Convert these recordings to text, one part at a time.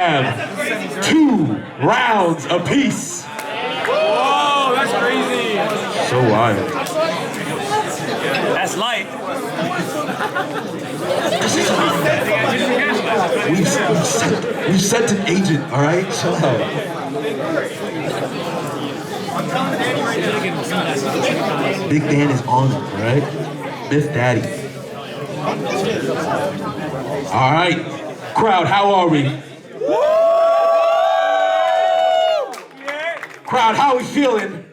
have 2 rounds apiece. Whoa, that's crazy. So wild. That's light. We sent an agent, all right? Chill out. Big Dan is on it, all right? Biff Daddy. All right, crowd, how are we? Crowd, how are we feeling?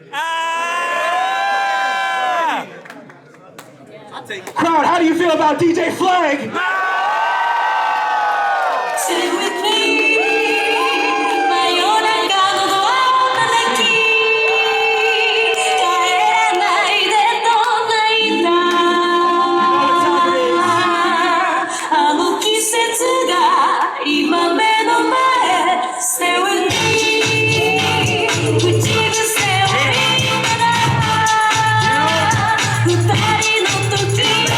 Crowd, how do you feel about DJ Flag? Stay with me. 真夜中のドアを叩き帰らないでと泣いたあの季節が今目の前 Stay with me 口癖を言いながら二人の時の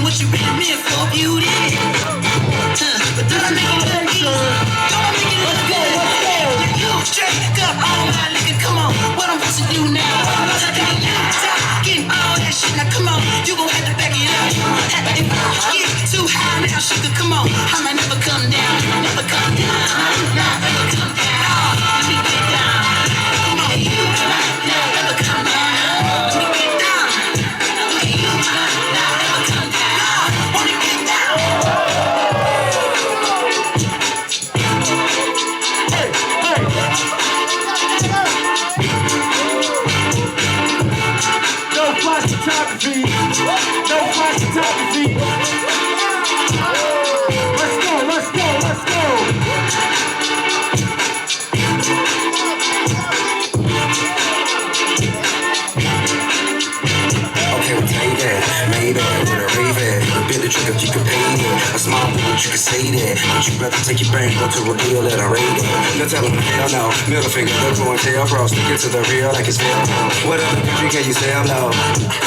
what you really meant for beauty. But don't make it look easy. Don't make it look good. You straight up all my liquor. Come on, what I'm supposed to do now? Stop getting all that shit. Now come on, you gon' have to back it up. If I get too high now, sugar, come on. I might never come down. Never come down. Never come down. Let me get down. Come on, you never come down. Let me get down. You never come down. No flash photography. Let's go, let's go, let's go. Okay, we'll take that. Made that with a Raven. A bit of trigger, you can pay it. A small bit, you can say that. But you rather take your brain, go to a deal that I rate it. No tell them, hell no. Middle finger, look for and tail frost. Get to the real like it's real. Whatever country can you sell low?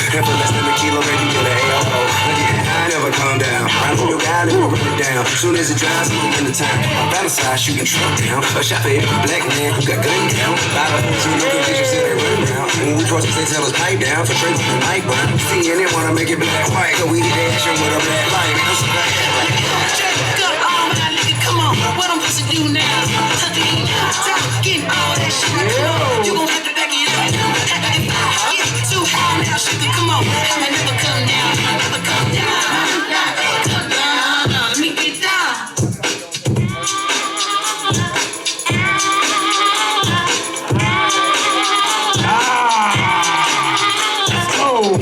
And for less than a kilo, baby, get an elbow. Look at I never calm down. I know your guy, never rip it down. Soon as it dries, I'm in the time. I'm fantasize, shooting truck down. A shot for every black man who got gun down. A lot of fools who know conditions till they run down. When we cross, they tell us pipe down. For trade with the mic burn. Seeing they wanna make it black white. So we did action with a black light. I'm so glad. Come on, what I'm supposed to do now? Stop getting all that shit. Come on, you gon' have to back it up. If I get too high now, sugar, come on. I might never come down. Never come down. Never come down. Let me get down. Let's go.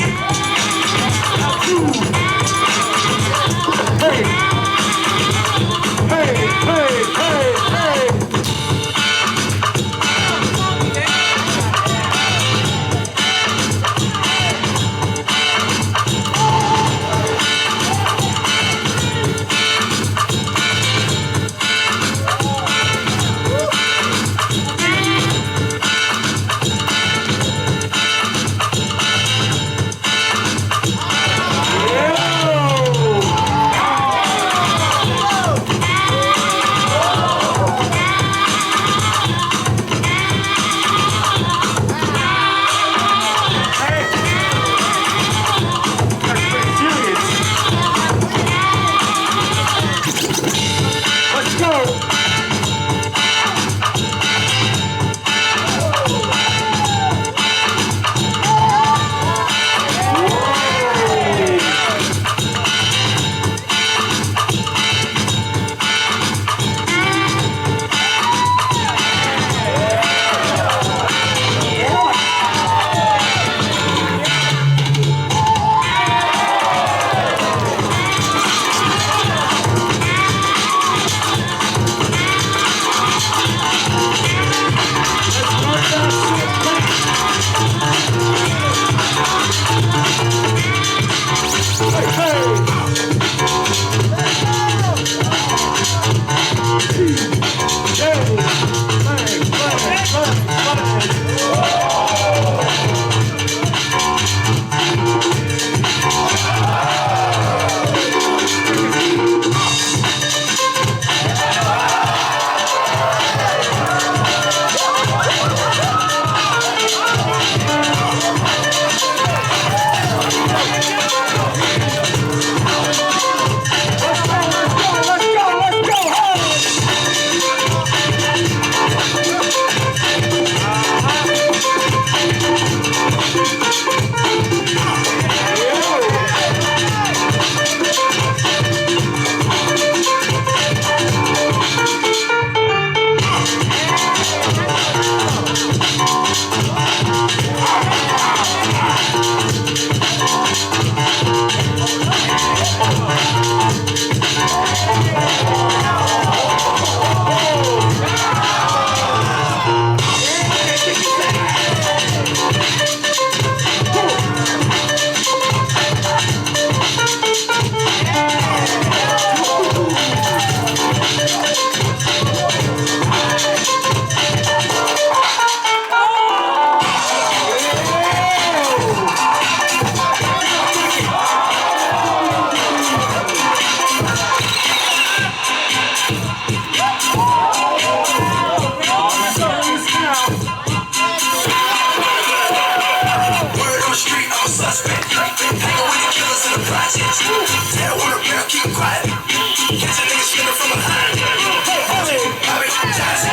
keep quiet. Catch a nigga slipping from behind. OG, Bobby, Josh.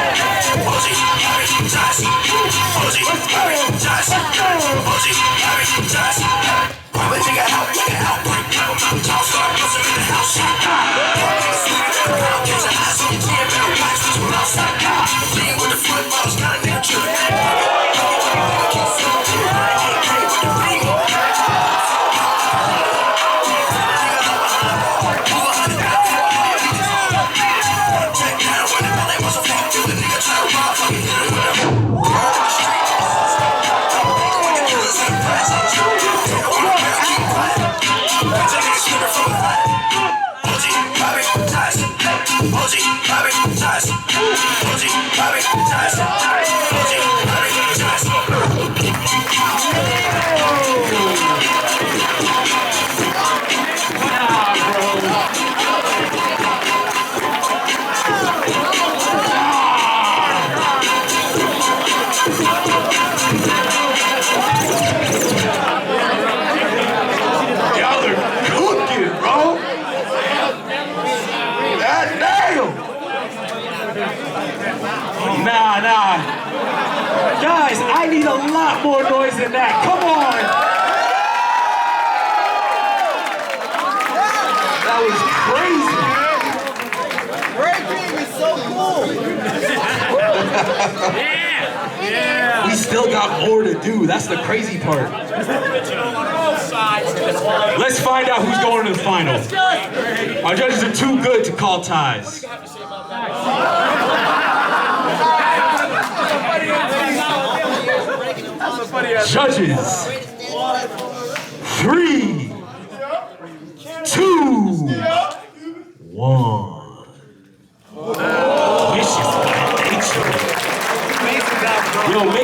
OG, Bobby, Josh. OG, Bobby, Josh. OG, Bobby, Josh. Bobby, nigga out, outbreak. Y'all start busting in the house. Catch a high zone, tear better watch what you lost. Lean with the footballs, got a nigga tripping. Nah. Guys, I need a lot more noise than that. Come on. That was crazy. Yeah. We still got more to do. That's the crazy part. Let's find out who's going to the final. Our judges are too good to call ties. Judges, 3, 2, 1. Vicious by nature. Yo,